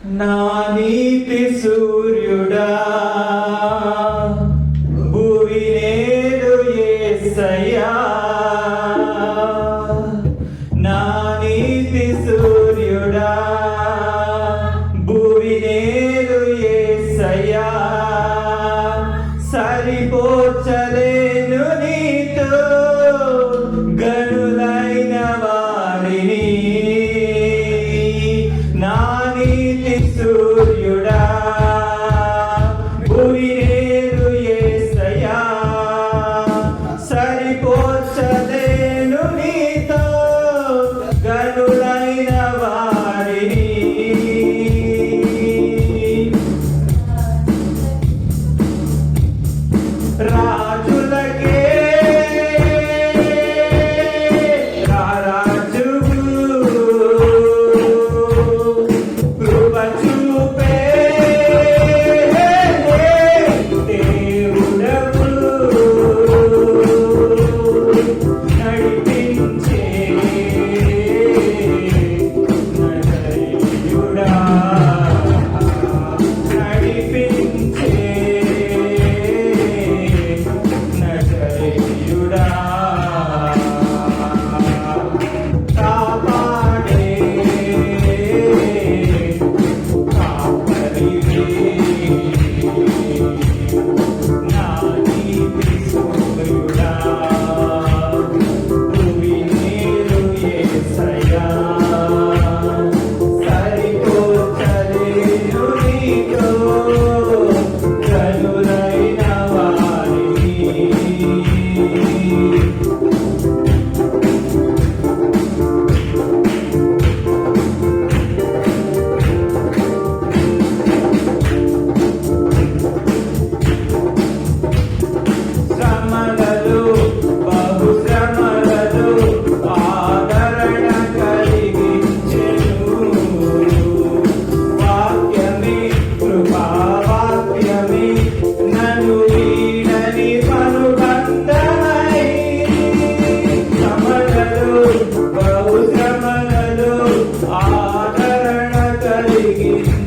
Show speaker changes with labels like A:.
A: నా నీతి సూర్యుడా భూమి నేడు యేసయ్యా, నా నీతి సూర్యుడా భూమి నేడు యేసయ్యా, సరిపోర్చలేను నీతో గనులైన వారిని. నా నీతి సూర్యుడా భూమి నేడు యేసయ్యా, సరిపోర్చలేను నీతో గనులైన వారిని. రాజులకే రారాజువు కృప చూపే దేవుడవు, నడిపించే నజరేయుడా, నడిపించే నజరేయుడా, కాపాడే కాపరివే. నా నీతి సూర్యుడా భూమి నేడు యేసయ్యా, సరిపోర్చలేను నీతో గనులైన వారిని. శ్రమలలో బహు శ్రమలలో ఆదరణ కలిగించెను, వాక్యమే కృపావాక్యమే నన్ను వీడని పనుబంధమై. శ్రమలలో బహు శ్రమలలో ఆదరణ కలిగించెను,